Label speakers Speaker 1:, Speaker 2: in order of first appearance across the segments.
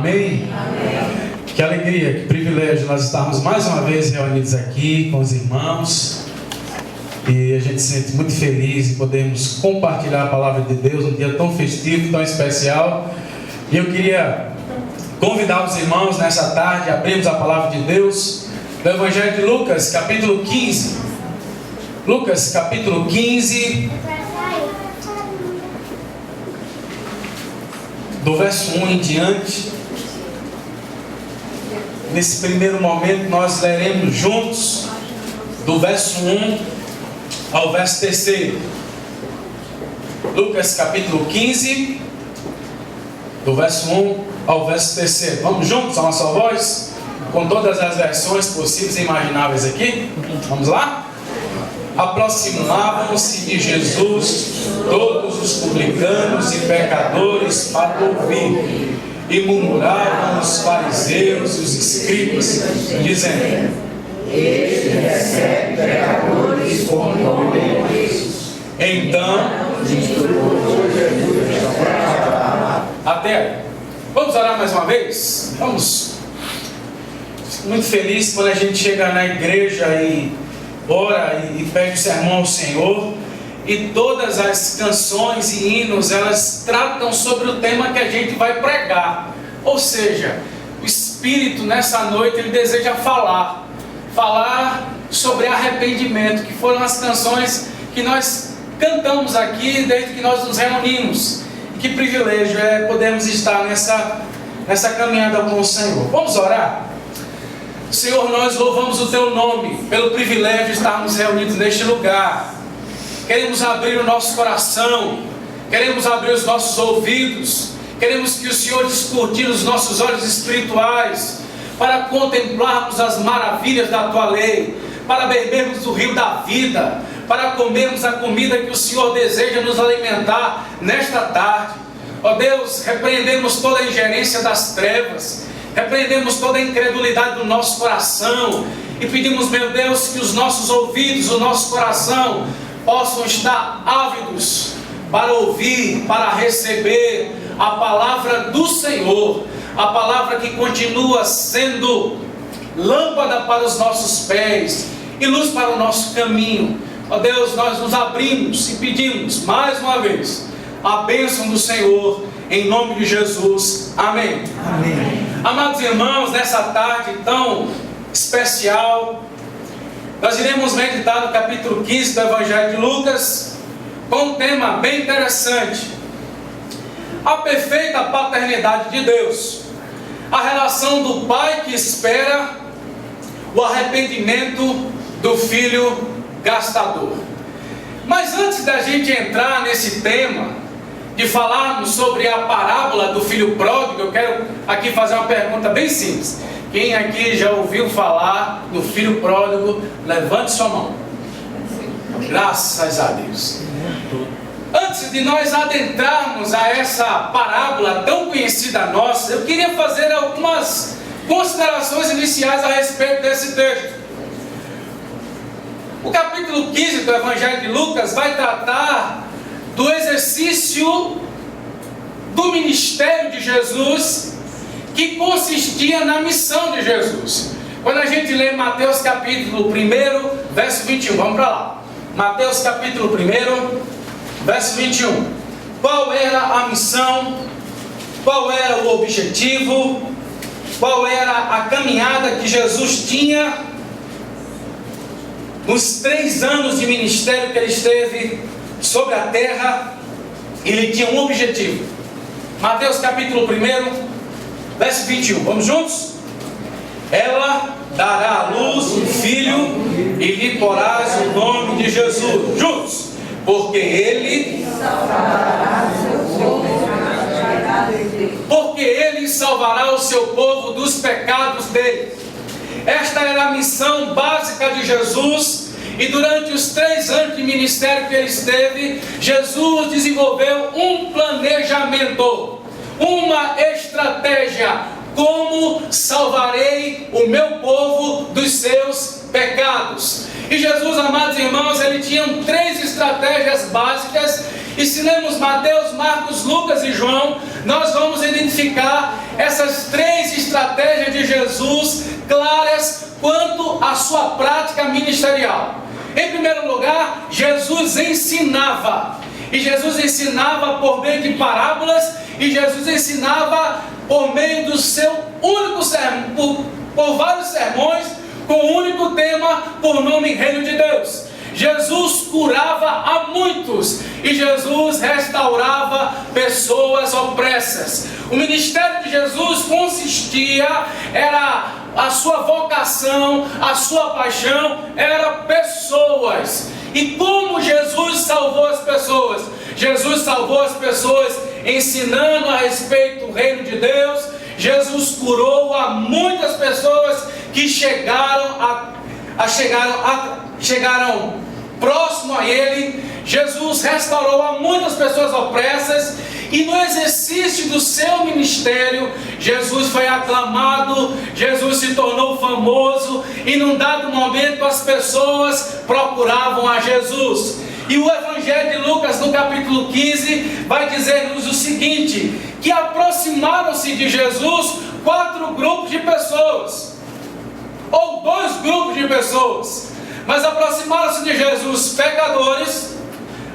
Speaker 1: Amém?
Speaker 2: Amém.
Speaker 1: Que alegria, que privilégio nós estarmos mais uma vez reunidos aqui com os irmãos. E a gente se sente muito feliz em podermos compartilhar a palavra de Deus num dia tão festivo, tão especial. E eu queria convidar os irmãos nessa tarde a abrirmos a palavra de Deus do Evangelho de Lucas, capítulo 15. Lucas, capítulo 15, do verso 1 em diante. Nesse primeiro momento nós leremos juntos do verso 1 ao verso 3. Lucas capítulo 15, do verso 1 ao verso 3. Vamos juntos a uma só voz, com todas as versões possíveis e imagináveis aqui. Vamos lá? Aproximavam-se de Jesus todos os publicanos e pecadores para ouvir, e murmuravam os fariseus e os escribas, dizendo:
Speaker 2: Este recebe pecadores como companheiros.
Speaker 1: Então, até vamos orar mais uma vez? Vamos. Fico muito feliz quando a gente chega na igreja e ora e pede o sermão ao Senhor, e todas as canções e hinos, elas tratam sobre o tema que a gente vai pregar. Ou seja, o Espírito nessa noite ele deseja falar sobre arrependimento, que foram as canções que nós cantamos aqui desde que nós nos reunimos. E que privilégio é podermos estar nessa caminhada com o Senhor. Vamos orar? Senhor, nós louvamos o Teu nome pelo privilégio de estarmos reunidos neste lugar. Queremos abrir o nosso coração, queremos abrir os nossos ouvidos, queremos que o Senhor descortine os nossos olhos espirituais, para contemplarmos as maravilhas da Tua lei, para bebermos do rio da vida, para comermos a comida que o Senhor deseja nos alimentar nesta tarde. Ó Deus, repreendemos toda a ingerência das trevas, repreendemos toda a incredulidade do nosso coração, e pedimos, meu Deus, que os nossos ouvidos, o nosso coração, possam estar ávidos para ouvir, para receber a palavra do Senhor, a palavra que continua sendo lâmpada para os nossos pés e luz para o nosso caminho. Ó Deus, nós nos abrimos e pedimos mais uma vez a bênção do Senhor, em nome de Jesus. Amém.
Speaker 2: Amém.
Speaker 1: Amados irmãos, nessa tarde tão especial, nós iremos meditar no capítulo 15 do Evangelho de Lucas, com um tema bem interessante: a perfeita paternidade de Deus, a relação do pai que espera o arrependimento do filho gastador. Mas antes da gente entrar nesse tema, de falarmos sobre a parábola do filho pródigo, eu quero aqui fazer uma pergunta bem simples. Quem aqui já ouviu falar do filho pródigo? Levante sua mão. Graças a Deus. Antes de nós adentrarmos a essa parábola tão conhecida nossa, eu queria fazer algumas considerações iniciais a respeito desse texto. O capítulo 15 do Evangelho de Lucas vai tratar do exercício do ministério de Jesus, que consistia na missão de Jesus. Quando a gente lê Mateus capítulo 1, verso 21, vamos para lá. Mateus capítulo 1, verso 21. Qual era a missão? Qual era o objetivo? Qual era a caminhada que Jesus tinha nos 3 anos de ministério que ele esteve sobre a terra? Ele tinha um objetivo. Mateus capítulo 1, verso 21, vamos juntos? Ela dará à luz um filho e lhe porás o nome de Jesus. Juntos. Porque ele salvará o seu povo dos pecados dele. Esta era a missão básica de Jesus. E durante os 3 anos de ministério que ele esteve, Jesus desenvolveu um planejamento, uma estratégia: como salvarei o meu povo dos seus pecados. E Jesus, amados irmãos, ele tinha 3 estratégias básicas. E se lemos Mateus, Marcos, Lucas e João, nós vamos identificar essas 3 estratégias de Jesus claras quanto à sua prática ministerial. Em primeiro lugar, Jesus ensinava. E Jesus ensinava por meio de parábolas, e Jesus ensinava por meio do seu único sermão, por vários sermões, com o único tema, por nome Reino de Deus. Jesus curava a muitos, e Jesus restaurava pessoas opressas. O ministério de Jesus era a sua vocação, a sua paixão, era pessoas. E como Jesus salvou as pessoas? Jesus salvou as pessoas ensinando a respeito do reino de Deus. Jesus curou a muitas pessoas que chegaram próximo a Ele. Jesus restaurou a muitas pessoas opressas. E no exercício do seu ministério, Jesus foi aclamado, Jesus se tornou famoso, e num dado momento as pessoas procuravam a Jesus. E o Evangelho de Lucas, no capítulo 15, vai dizer-nos o seguinte: que aproximaram-se de Jesus 4 grupos de pessoas, ou 2 grupos de pessoas, mas aproximaram-se de Jesus pecadores,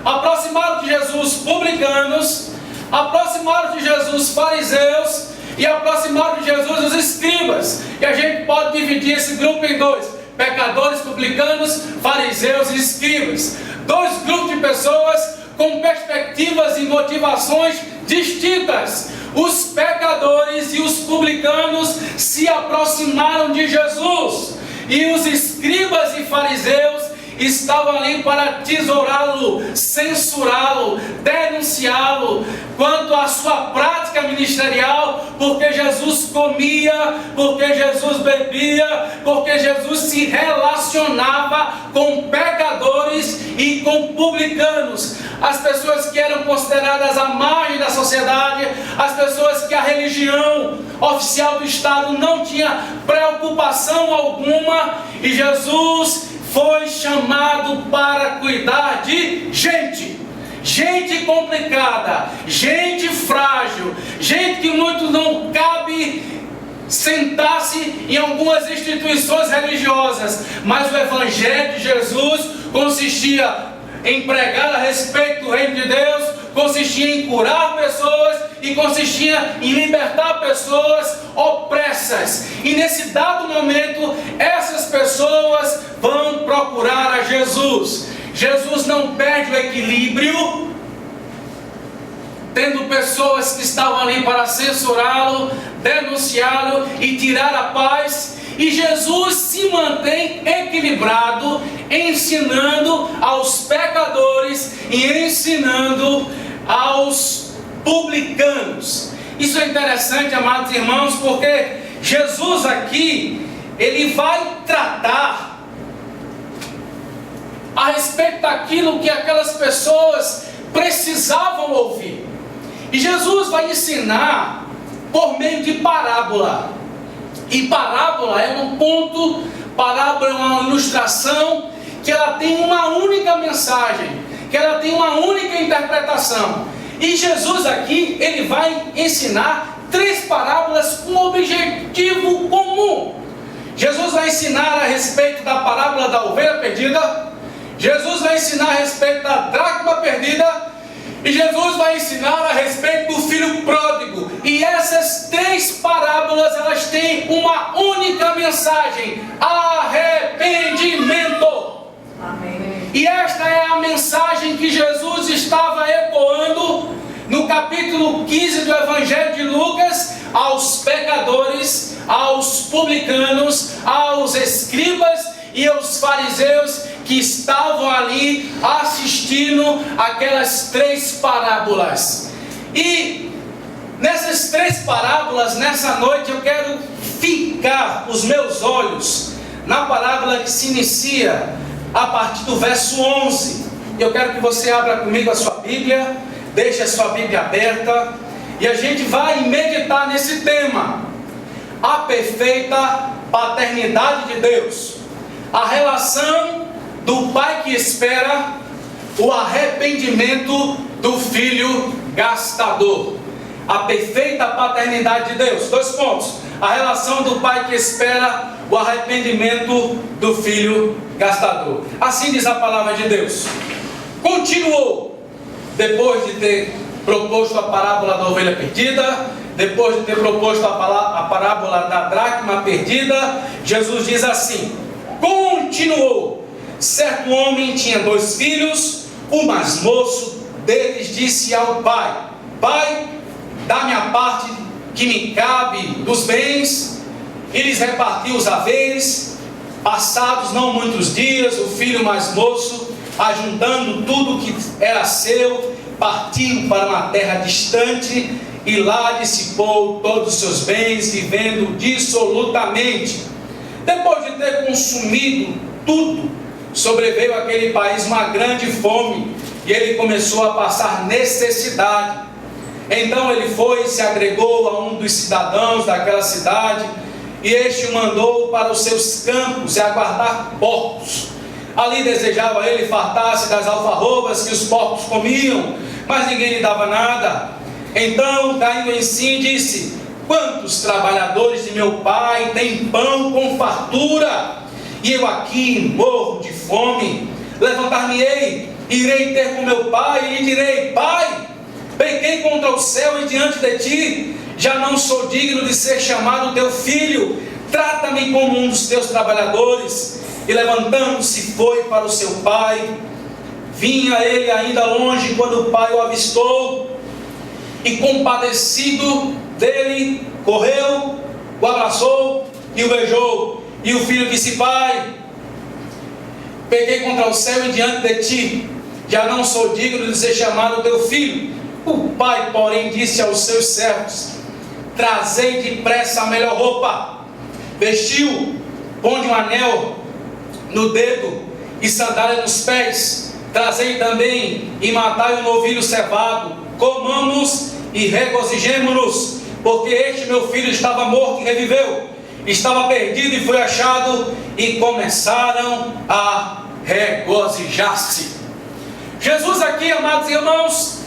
Speaker 1: aproximaram de Jesus publicanos, aproximaram de Jesus fariseus e aproximaram de Jesus os escribas. E a gente pode dividir esse grupo em 2: pecadores, publicanos, fariseus e escribas. 2 grupos de pessoas com perspectivas e motivações distintas. Os pecadores e os publicanos se aproximaram de Jesus, e os escribas e fariseus estavam ali para tesourá-lo, censurá-lo, denunciá-lo quanto à sua prática ministerial, porque Jesus comia, porque Jesus bebia, porque Jesus se relacionava com pecadores e com publicanos, as pessoas que eram consideradas à margem da sociedade, as pessoas que a religião oficial do Estado não tinha preocupação alguma. E Jesus foi chamado para cuidar de gente complicada, gente frágil, gente que muito não cabe sentar-se em algumas instituições religiosas. Mas o Evangelho de Jesus consistia em pregar a respeito do reino de Deus, consistia em curar pessoas e consistia em libertar pessoas opressas. E nesse dado momento, essas pessoas vão procurar a Jesus. Jesus não perde o equilíbrio, tendo pessoas que estavam ali para censurá-lo, denunciá-lo e tirar a paz. E Jesus se mantém equilibrado, ensinando aos pecadores e ensinando aos publicanos. Isso é interessante, amados irmãos, porque Jesus aqui, ele vai tratar a respeito daquilo que aquelas pessoas precisavam ouvir. E Jesus vai ensinar por meio de parábola. E parábola é um ponto, parábola é uma ilustração que ela tem uma única mensagem, que ela tem uma única interpretação. E Jesus aqui, ele vai ensinar 3 parábolas com um objetivo comum. Jesus vai ensinar a respeito da parábola da ovelha perdida, Jesus vai ensinar a respeito da dracma perdida, e Jesus vai ensinar a respeito do filho pródigo. E essas 3 parábolas, elas têm uma única mensagem: arrependimento. Amém. E esta é a mensagem que Jesus estava ecoando no capítulo 15 do Evangelho de Lucas aos pecadores, aos publicanos, aos escribas e aos fariseus que estavam ali assistindo aquelas 3 parábolas. E nessas 3 parábolas, nessa noite, eu quero ficar os meus olhos na parábola que se inicia a partir do verso 11. Eu quero que você abra comigo a sua Bíblia, deixe a sua Bíblia aberta, e a gente vai meditar nesse tema: a perfeita paternidade de Deus, a relação do pai que espera, o arrependimento do filho gastador. a perfeita paternidade de Deus. 2 pontos. A relação do pai que espera o arrependimento do filho gastador. Assim diz a palavra de Deus. Continuou, depois de ter proposto a parábola da ovelha perdida, depois de ter proposto a parábola da dracma perdida, Jesus diz assim: continuou. Certo homem tinha 2 filhos. O mais moço deles disse ao pai: Pai, dá-me a parte que me cabe dos bens. E lhes repartiu os haveres. Passados não muitos dias, o filho mais moço, ajuntando tudo que era seu, partiu para uma terra distante e lá dissipou todos os seus bens, vivendo dissolutamente. Depois de ter consumido tudo, sobreveio àquele país uma grande fome e ele começou a passar necessidade. Então ele foi e se agregou a um dos cidadãos daquela cidade, e este o mandou para os seus campos e aguardar porcos. Ali desejava ele fartar-se das alfarrobas que os porcos comiam, mas ninguém lhe dava nada. Então, caindo em si, disse: quantos trabalhadores de meu pai têm pão com fartura, e eu aqui morro de fome? Levantar-me-ei, irei ter com meu pai, e lhe direi: Pai, pequei contra o céu e diante de ti, já não sou digno de ser chamado teu filho, trata-me como um dos teus trabalhadores. E levantando-se foi para o seu pai. Vinha ele ainda longe quando o pai o avistou, e compadecido dele, correu, o abraçou e o beijou. E o filho disse: Pai, pequei contra o céu e diante de ti, já não sou digno de ser chamado teu filho. O pai, porém, disse aos seus servos: trazei depressa a melhor roupa, vestiu, ponde um anel no dedo e sandália nos pés, trazei também e matai um novilho cevado, comamos e regozijemo-nos, porque este meu filho estava morto e reviveu, estava perdido e foi achado, e começaram a regozijar-se. Jesus aqui, amados irmãos,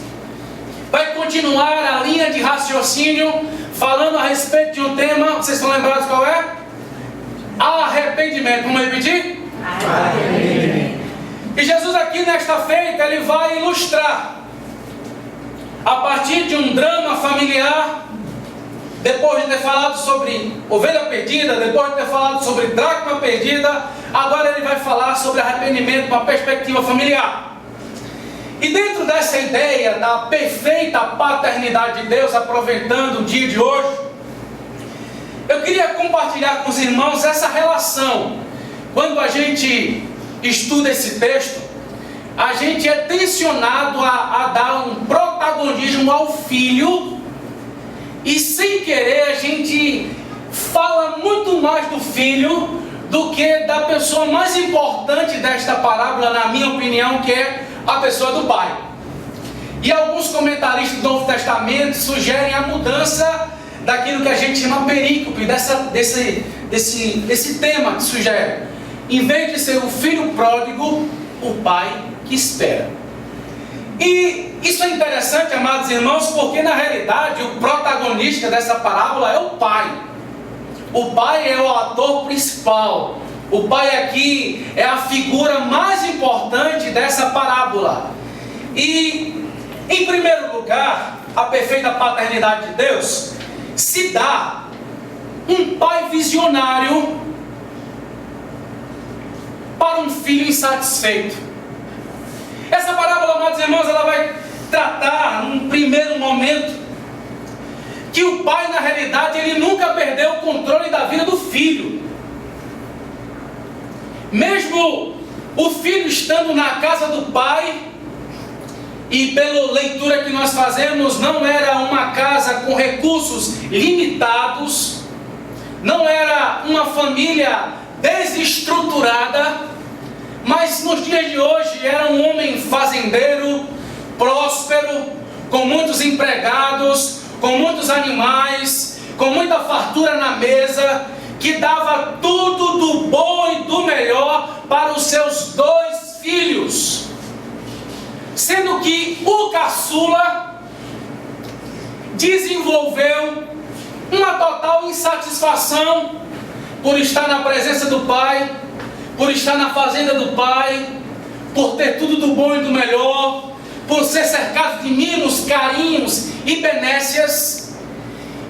Speaker 1: vai continuar a linha de raciocínio, falando a respeito de um tema. Vocês estão lembrados qual é? Arrependimento. Vamos repetir? Arrependimento. E Jesus aqui nesta feita, ele vai ilustrar, a partir de um drama familiar, depois de ter falado sobre ovelha perdida, depois de ter falado sobre dracma perdida, agora ele vai falar sobre arrependimento com a perspectiva familiar. E dentro dessa ideia da perfeita paternidade de Deus, aproveitando o dia de hoje, eu queria compartilhar com os irmãos essa relação. Quando a gente estuda esse texto, a gente é tensionado a dar um protagonismo ao filho, e sem querer a gente fala muito mais do filho do que da pessoa mais importante desta parábola, na minha opinião, que é a pessoa do pai. E alguns comentaristas do Novo Testamento sugerem a mudança daquilo que a gente chama perícope, desse tema que sugere. Em vez de ser o filho pródigo, o pai que espera. E isso é interessante, amados irmãos, porque na realidade o protagonista dessa parábola é o pai. O pai é o ator principal. O pai aqui é a figura mais importante dessa parábola. E, em primeiro lugar, a perfeita paternidade de Deus se dá um pai visionário para um filho insatisfeito. Essa parábola, amados irmãos, ela vai tratar, num primeiro momento, que o pai, na realidade, ele nunca perdeu o controle da vida do filho. Mesmo o filho estando na casa do pai, e pela leitura que nós fazemos, não era uma casa com recursos limitados, não era uma família desestruturada, mas nos dias de hoje era um homem fazendeiro, próspero, com muitos empregados, com muitos animais, com muita fartura na mesa, que dava tudo do bom e do melhor para os seus 2 filhos. Sendo que o caçula desenvolveu uma total insatisfação por estar na presença do Pai, por estar na fazenda do Pai, por ter tudo do bom e do melhor, por ser cercado de mimos, carinhos e benécias.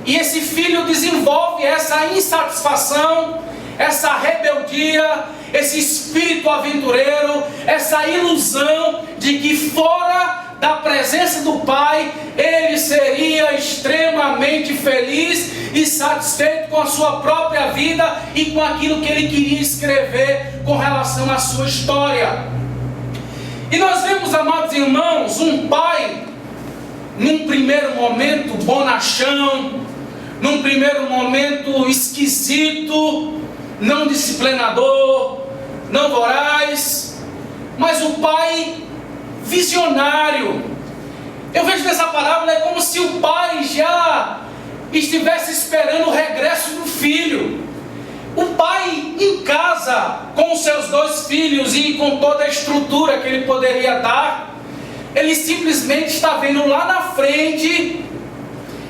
Speaker 1: E esse filho desenvolve essa insatisfação, essa rebeldia, esse espírito aventureiro, essa ilusão de que fora da presença do Pai ele seria extremamente feliz e satisfeito com a sua própria vida e com aquilo que ele queria escrever com relação à sua história. E nós vemos, amados irmãos, um pai, num primeiro momento bonachão, num primeiro momento esquisito, não disciplinador, não voraz, mas o pai visionário. Eu vejo nessa parábola, é como se o pai já estivesse esperando o regresso do filho. O pai em casa, com os seus 2 filhos e com toda a estrutura que ele poderia dar, ele simplesmente está vendo lá na frente,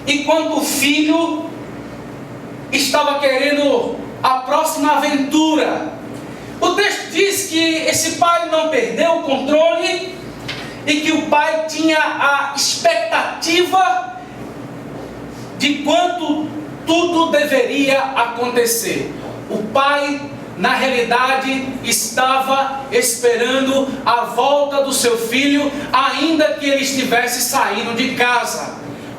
Speaker 1: enquanto o filho estava querendo a próxima aventura. O texto diz que esse pai não perdeu o controle e que o pai tinha a expectativa de quanto tudo deveria acontecer. O pai, na realidade, estava esperando a volta do seu filho, ainda que ele estivesse saindo de casa.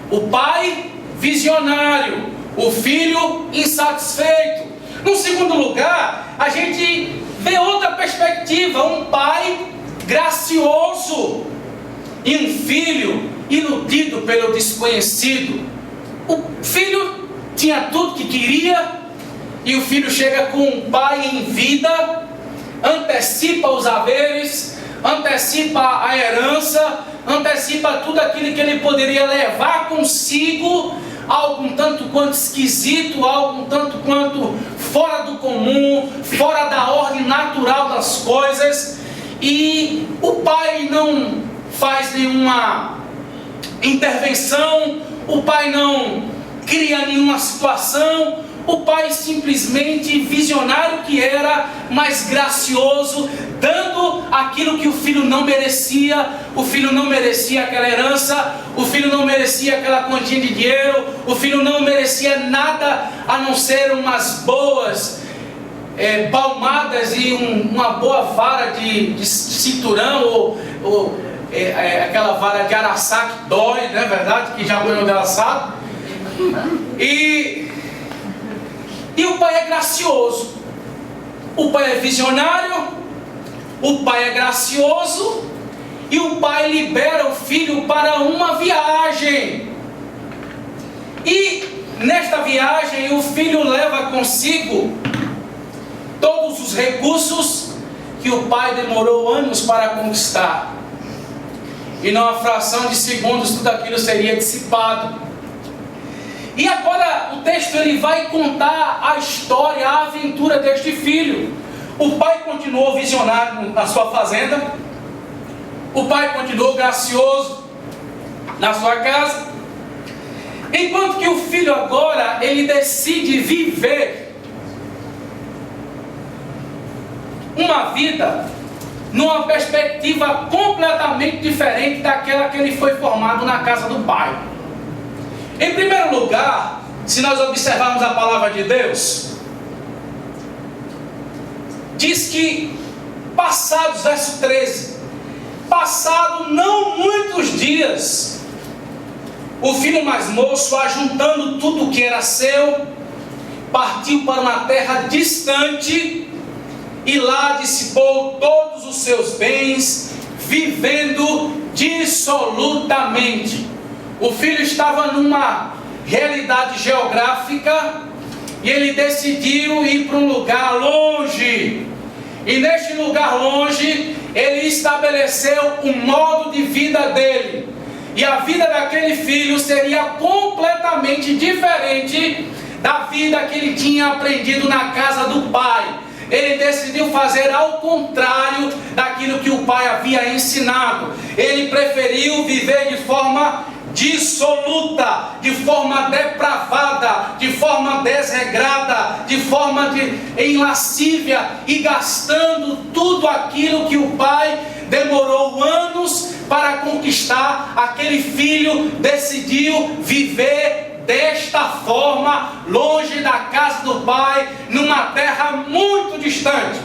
Speaker 1: O pai visionário, o filho insatisfeito. No segundo lugar, a gente vê outra perspectiva, um pai gracioso e um filho iludido pelo desconhecido. O filho tinha tudo que queria e o filho chega com um pai em vida, antecipa os haveres, antecipa a herança, antecipa tudo aquilo que ele poderia levar consigo, algo um tanto quanto esquisito, algo um tanto quanto fora do comum, fora da ordem natural das coisas. E o pai não faz nenhuma intervenção, o pai não cria nenhuma situação, o pai simplesmente, visionário que era, mas gracioso, dando aquilo que o filho não merecia. O filho não merecia aquela herança, o filho não merecia aquela quantia de dinheiro, o filho não merecia nada a não ser umas boas palmadas e uma boa vara de cinturão, ou aquela vara de araçá que dói, não é verdade? Que já apanhou de araçá. E o pai é gracioso, o pai é visionário, o pai é gracioso, e o pai libera o filho para uma viagem. E nesta viagem o filho leva consigo todos os recursos que o pai demorou anos para conquistar. E numa fração de segundos tudo aquilo seria dissipado. E agora o texto ele vai contar a história, a aventura deste filho. O pai continuou visionário na sua fazenda, o pai continuou gracioso na sua casa, enquanto que o filho agora ele decide viver uma vida numa perspectiva completamente diferente daquela que ele foi formado na casa do pai. Em primeiro lugar, se nós observarmos a palavra de Deus, diz que passados, verso 13, passado não muitos dias, o filho mais moço, ajuntando tudo o que era seu, partiu para uma terra distante e lá dissipou todos os seus bens, vivendo dissolutamente. O filho estava numa realidade geográfica e ele decidiu ir para um lugar longe. E neste lugar longe, ele estabeleceu o modo de vida dele. E a vida daquele filho seria completamente diferente da vida que ele tinha aprendido na casa do pai. Ele decidiu fazer ao contrário daquilo que o pai havia ensinado. Ele preferiu viver de forma dissoluta, de forma depravada, de forma desregrada, de forma em lascívia, e gastando tudo aquilo que o pai demorou anos para conquistar. Aquele filho decidiu viver desta forma, longe da casa do pai, numa terra muito distante.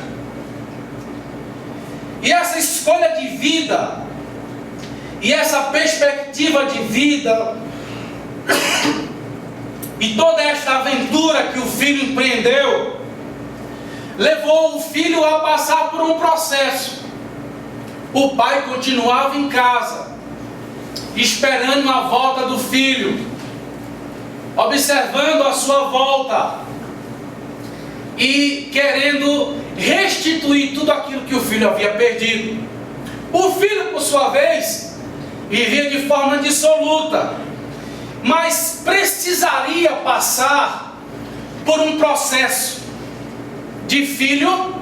Speaker 1: E essa escolha de vida, e essa perspectiva de vida, e toda esta aventura que o filho empreendeu, levou o filho a passar por um processo. O pai continuava em casa, esperando a volta do filho, observando a sua volta e querendo restituir tudo aquilo que o filho havia perdido. O filho, por sua vez, vivia de forma dissoluta, mas precisaria passar por um processo de filho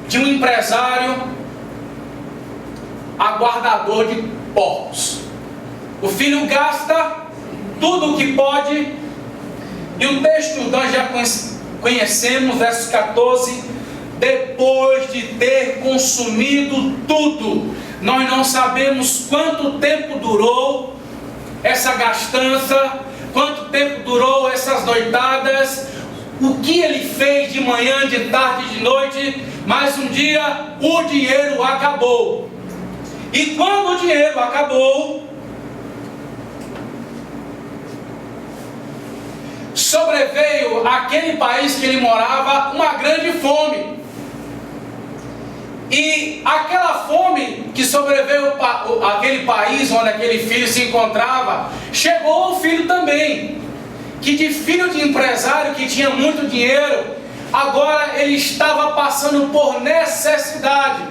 Speaker 1: de um empresário aguardador de porcos. O filho gasta tudo o que pode, e o texto nós já conhecemos, verso 14: depois de ter consumido tudo. Nós não sabemos quanto tempo durou essa gastança, quanto tempo durou essas noitadas, o que ele fez de manhã, de tarde, de noite, mas um dia o dinheiro acabou. E quando o dinheiro acabou, sobreveio àquele país que ele morava uma grande fome. E aquela fome que sobreveio àquele país onde aquele filho se encontrava, chegou ao filho também, que de filho de empresário que tinha muito dinheiro, agora ele estava passando por necessidade.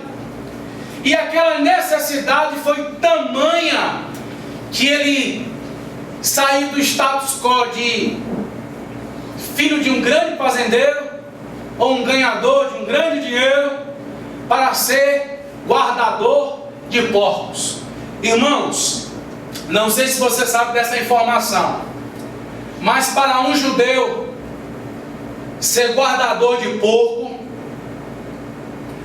Speaker 1: E aquela necessidade foi tamanha que ele saiu do status quo de filho de um grande fazendeiro, ou um ganhador de um grande dinheiro, para ser guardador de porcos. Irmãos, não sei se você sabe dessa informação, mas para um judeu, ser guardador de porco,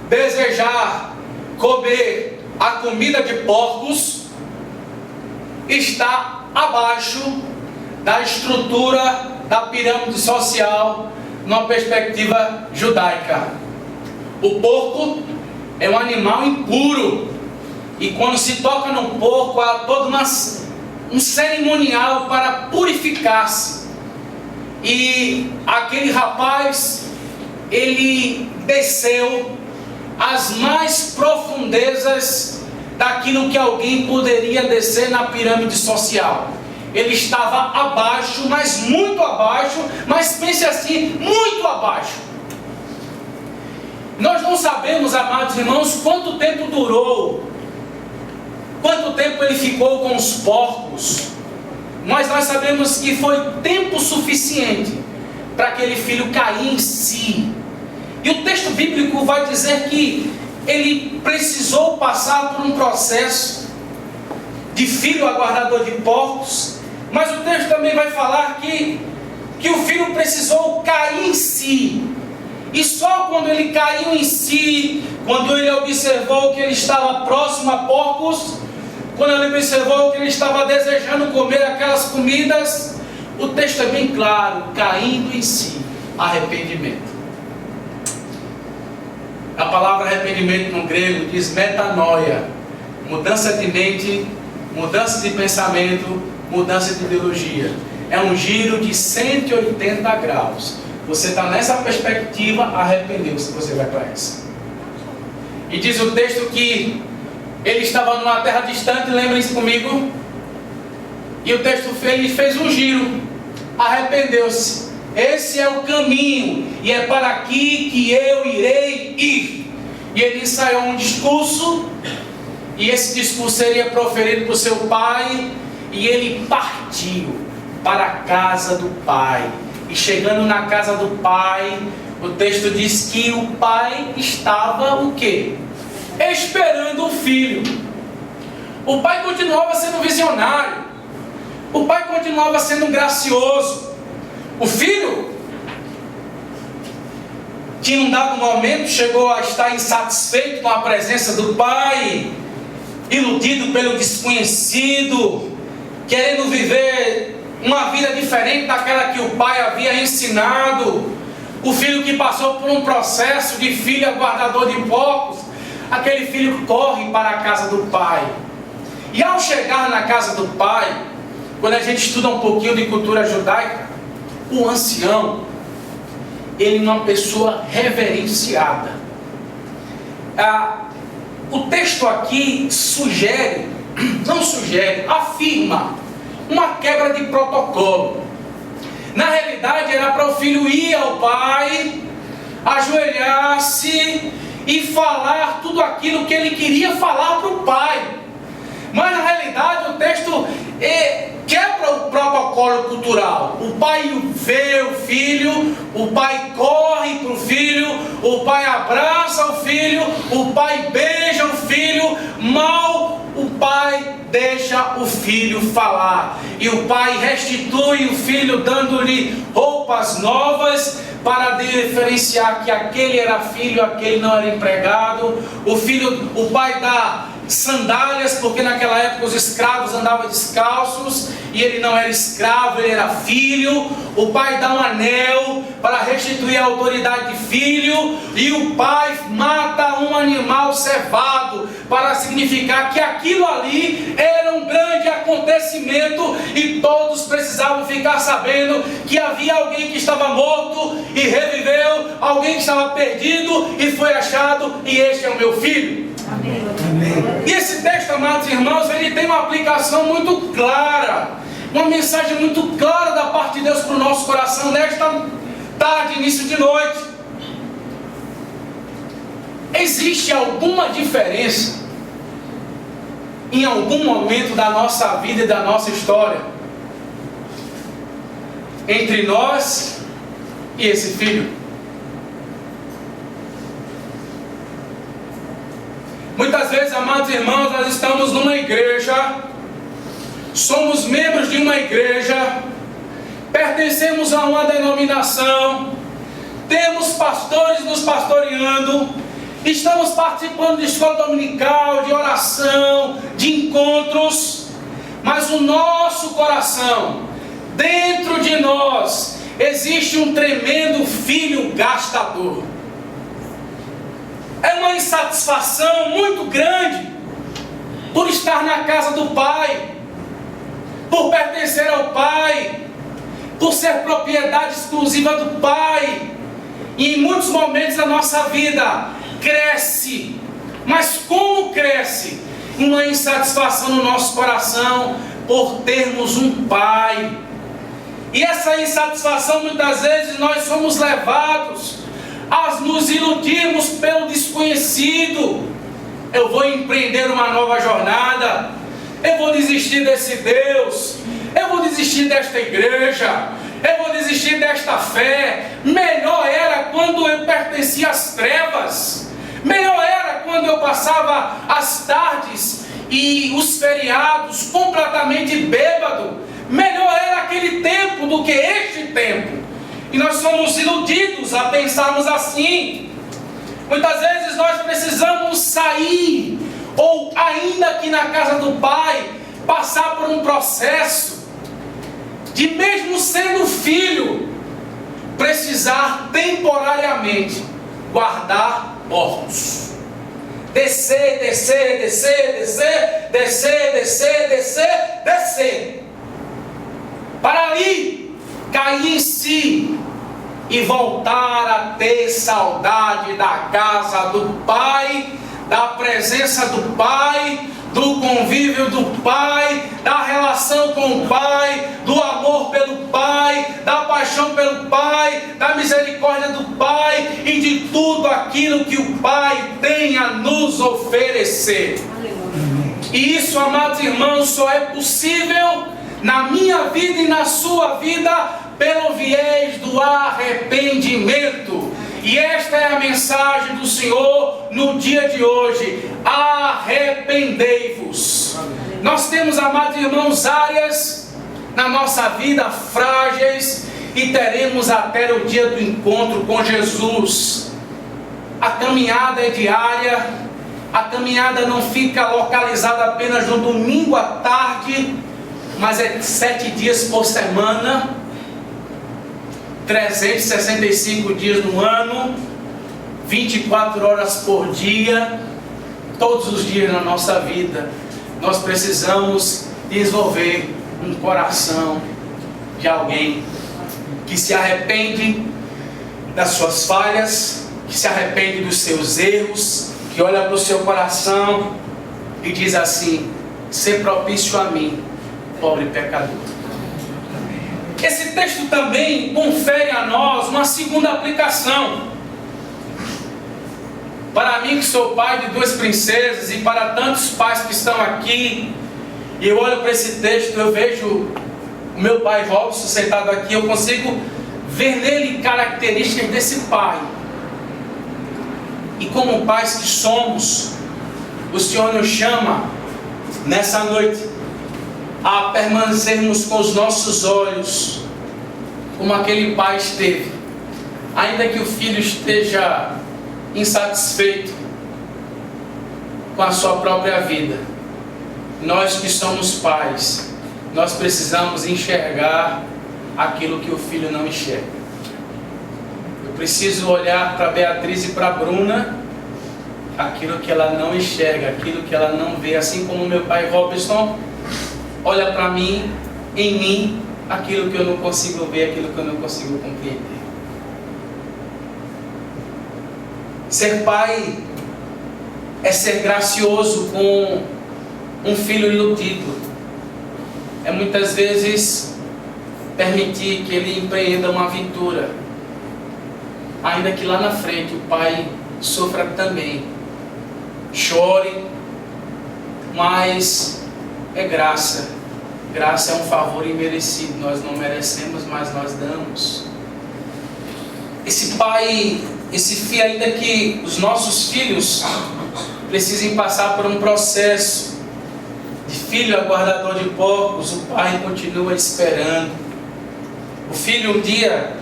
Speaker 1: desejar comer a comida de porcos, está abaixo da estrutura da pirâmide social, numa perspectiva judaica. O porco é um animal impuro, e quando se toca no porco, há todo um cerimonial para purificar-se. E aquele rapaz, ele desceu às mais profundezas daquilo que alguém poderia descer na pirâmide social. Ele estava abaixo, mas muito abaixo, mas pense assim, muito abaixo. Nós não sabemos, amados irmãos, quanto tempo durou, quanto tempo ele ficou com os porcos, mas nós sabemos que foi tempo suficiente para aquele filho cair em si. E o texto bíblico vai dizer que ele precisou passar por um processo de filho aguardador de porcos, mas o texto também vai falar que o filho precisou cair em si. E só quando ele caiu em si, quando ele observou que ele estava próximo a porcos, quando ele observou que ele estava desejando comer aquelas comidas, o texto é bem claro: caindo em si, arrependimento. A palavra arrependimento no grego diz metanoia, mudança de mente, mudança de pensamento, mudança de ideologia. É um giro de 180 graus. Você está nessa perspectiva, arrependeu-se, você vai para essa. E diz o texto que ele estava numa terra distante, lembrem-se comigo. E o texto fez um giro, arrependeu-se. Esse é o caminho, e é para aqui que eu irei ir. E ele ensaiou um discurso, e esse discurso seria proferido por seu pai, e ele partiu para a casa do pai. E chegando na casa do pai, o texto diz que o pai estava o quê? Esperando o filho. O pai continuava sendo visionário. O pai continuava sendo gracioso. O filho, que em um dado momento chegou a estar insatisfeito com a presença do pai, iludido pelo desconhecido, querendo viver uma vida diferente daquela que o pai havia ensinado. O filho que passou por um processo de filho guardador de porcos, aquele filho corre para a casa do pai. E ao chegar na casa do pai, quando a gente estuda um pouquinho de cultura judaica, o ancião, ele é uma pessoa reverenciada. O texto aqui afirma uma quebra de protocolo. Na realidade era para o filho ir ao pai, ajoelhar-se e falar tudo aquilo que ele queria falar para o pai. Mas na realidade o texto quebra o protocolo cultural. O pai vê o filho, o pai corre para o filho, o pai abraça o filho, o pai beija o filho, mal o pai deixa o filho falar. E o pai restitui o filho, dando-lhe roupas novas, para diferenciar que aquele era filho, aquele não era empregado. O pai dá sandálias, porque naquela época os escravos andavam descalços, e ele não era escravo, ele era filho. O pai dá um anel para restituir a autoridade de filho, e o pai mata um animal cevado, para significar que aquilo ali era um grande acontecimento, e todos precisavam ficar sabendo que havia alguém que estava morto e reviveu, alguém que estava perdido e foi achado, e este é o meu filho.
Speaker 2: Amém.
Speaker 1: E esse texto, amados irmãos, ele tem uma aplicação muito clara, uma mensagem muito clara da parte de Deus para o nosso coração nesta tarde, início de noite. Existe alguma diferença em algum momento da nossa vida e da nossa história entre nós e esse filho? Muitas vezes, amados irmãos, nós estamos numa igreja, somos membros de uma igreja, pertencemos a uma denominação, temos pastores nos pastoreando, estamos participando de escola dominical, de oração, de encontros, mas o nosso coração, dentro de nós, existe um tremendo filho gastador. É uma insatisfação muito grande por estar na casa do pai, por pertencer ao pai, por ser propriedade exclusiva do pai. E em muitos momentos da nossa vida cresce, mas como cresce? Uma insatisfação no nosso coração por termos um pai. E essa insatisfação, muitas vezes nós somos levados a nos iludirmos pelo desconhecido. Eu vou empreender uma nova jornada, eu vou desistir desse Deus, eu vou desistir desta igreja, eu vou desistir desta fé. Melhor era quando eu pertencia às trevas, melhor era quando eu passava as tardes e os feriados completamente bêbado. Melhor era aquele tempo do que este tempo. E nós somos iludidos a pensarmos assim. Muitas vezes nós precisamos sair, ou ainda aqui na casa do pai, passar por um processo de, mesmo sendo filho, precisar temporariamente guardar porcos. Descer, descer, descer, descer, descer, descer, descer, descer, para ali cair em si e voltar a ter saudade da casa do pai, da presença do pai, do convívio do pai, da relação com o pai, do amor pelo pai, da paixão pelo pai, da misericórdia do pai e de tudo aquilo que o pai tem a nos oferecer. E isso, amados irmãos, só é possível na minha vida e na sua vida pelo viés do arrependimento. E esta é a mensagem do Senhor no dia de hoje: arrependei-vos. Nós temos, amados irmãos, áreas na nossa vida frágeis e teremos até o dia do encontro com Jesus. A caminhada é diária, a caminhada não fica localizada apenas no domingo à tarde, mas é 7 dias por semana, 365 dias no ano, 24 horas por dia, todos os dias na nossa vida. Nós precisamos desenvolver um coração de alguém que se arrepende das suas falhas, que se arrepende dos seus erros, que olha para o seu coração e diz assim: ser propício a mim, pobre pecador. Esse texto também confere a nós uma segunda aplicação. Para mim, que sou pai de 2 princesas, e para tantos pais que estão aqui, e eu olho para esse texto, eu vejo o meu pai Robson sentado aqui, eu consigo ver nele características desse pai. E como pais que somos, o Senhor nos chama nessa noite a permanecermos com os nossos olhos como aquele pai esteve, ainda que o filho esteja insatisfeito com a sua própria vida. Nós que somos pais, nós precisamos enxergar aquilo que o filho não enxerga. Eu preciso olhar para Beatriz e para Bruna aquilo que ela não enxerga, aquilo que ela não vê, assim como meu pai Robson olha para mim, em mim, aquilo que eu não consigo ver, aquilo que eu não consigo compreender. Ser pai é ser gracioso com um filho iludido. É muitas vezes permitir que ele empreenda uma aventura, ainda que lá na frente o pai sofra também, chore, mas é graça. Graça é um favor imerecido, nós não merecemos, mas nós damos. Esse pai, esse filho, ainda que os nossos filhos precisem passar por um processo de filho aguardador de porcos, o pai continua esperando. O filho um dia,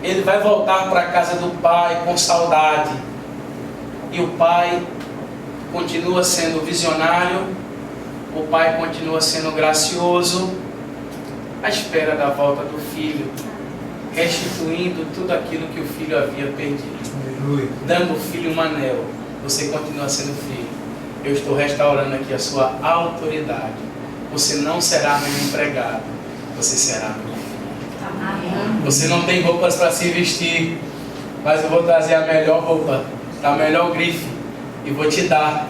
Speaker 1: ele vai voltar para a casa do pai com saudade, e o pai continua sendo visionário, o pai continua sendo gracioso, à espera da volta do filho, restituindo tudo aquilo que o filho havia perdido. Aleluia. Dando ao filho um anel. Você continua sendo filho. Eu estou restaurando aqui a sua autoridade. Você não será meu empregado, você será meu filho. Amém. Você não tem roupas para se vestir, mas eu vou trazer a melhor roupa, a melhor grife, e vou te dar,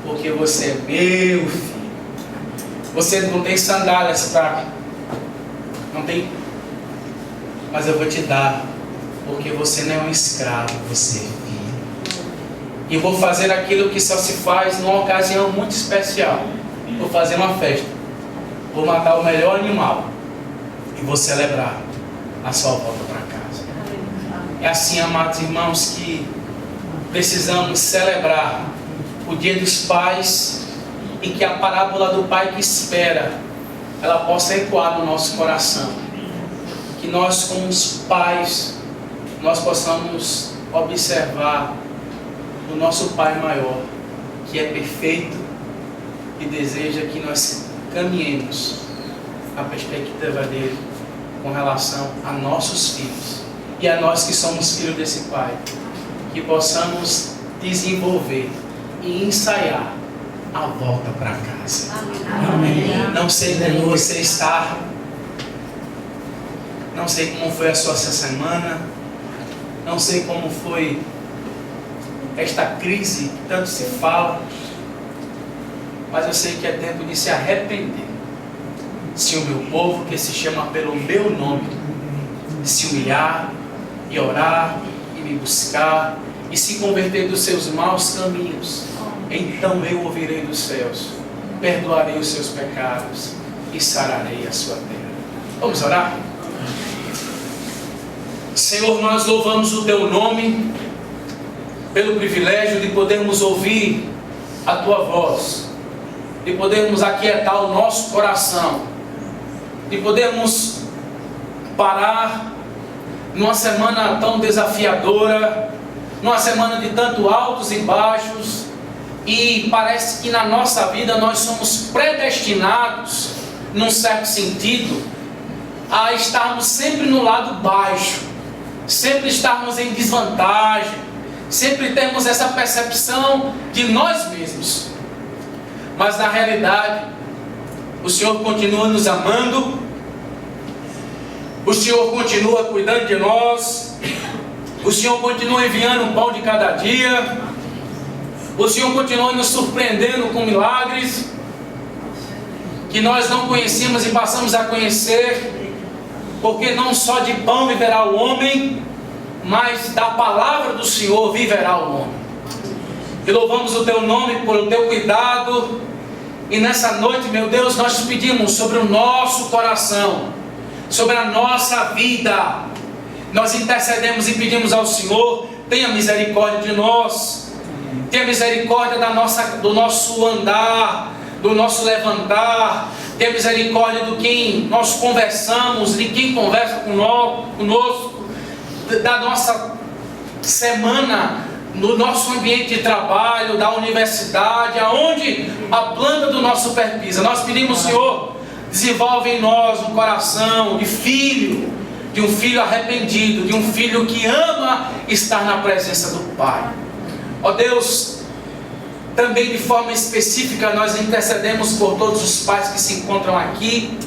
Speaker 1: porque você é meu filho. Você não tem sandálias para... Não tem... Mas eu vou te dar, porque você não é um escravo, você é filho. E vou fazer aquilo que só se faz numa ocasião muito especial. Vou fazer uma festa. Vou matar o melhor animal. E vou celebrar a sua volta para casa. É assim, amados irmãos, que precisamos celebrar o Dia dos Pais, e que a parábola do pai que espera, ela possa ecoar no nosso coração. Que nós, como os pais, nós possamos observar o nosso Pai maior, que é perfeito e deseja que nós caminhemos a perspectiva dele com relação a nossos filhos e a nós que somos filhos desse Pai, que possamos desenvolver e ensaiar a volta para casa. Amém. Não sei como você está, não sei como foi a sua semana, não sei como foi esta crise que tanto se fala, mas eu sei que é tempo de se arrepender. Se o meu povo, que se chama pelo meu nome, se humilhar e orar e me buscar e se converter dos seus maus caminhos, então eu ouvirei dos céus, perdoarei os seus pecados e sararei a sua terra. Vamos orar? Senhor, nós louvamos o Teu nome pelo privilégio de podermos ouvir a Tua voz. de podermos aquietar o nosso coração, de podermos parar numa semana tão desafiadora, numa semana de tanto altos e baixos, e parece que na nossa vida nós somos predestinados, num certo sentido, a estarmos sempre no lado baixo, sempre estarmos em desvantagem, sempre temos essa percepção de nós mesmos. Mas na realidade, o Senhor continua nos amando, o Senhor continua cuidando de nós, o Senhor continua enviando o pão de cada dia, o Senhor continua nos surpreendendo com milagres que nós não conhecíamos e passamos a conhecer, porque não só de pão viverá o homem, mas da palavra do Senhor viverá o homem. E louvamos o Teu nome por o Teu cuidado, e nessa noite, meu Deus, nós te pedimos sobre o nosso coração, sobre a nossa vida. Nós intercedemos e pedimos ao Senhor: tenha misericórdia de nós, tenha misericórdia do nosso andar, do nosso levantar, tenha misericórdia do quem nós conversamos, de quem conversa conosco, da nossa semana, no nosso ambiente de trabalho, da universidade, aonde a planta do nosso pé pisa. Nós pedimos, Senhor, desenvolve em nós um coração de um filho arrependido, de um filho que ama estar na presença do Pai. Ó Deus, também de forma específica nós intercedemos por todos os pais que se encontram aqui,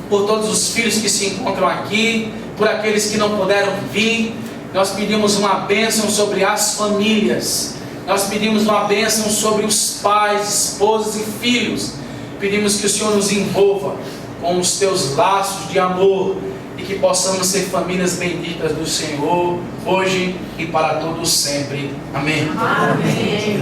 Speaker 1: por todos os filhos que se encontram aqui, por aqueles que não puderam vir. Nós pedimos uma bênção sobre as famílias, nós pedimos uma bênção sobre os pais, esposas e filhos. Pedimos que o Senhor nos envolva com os Teus laços de amor, e que possamos ser famílias benditas do Senhor, hoje e para todos sempre. Amém.
Speaker 2: Amém.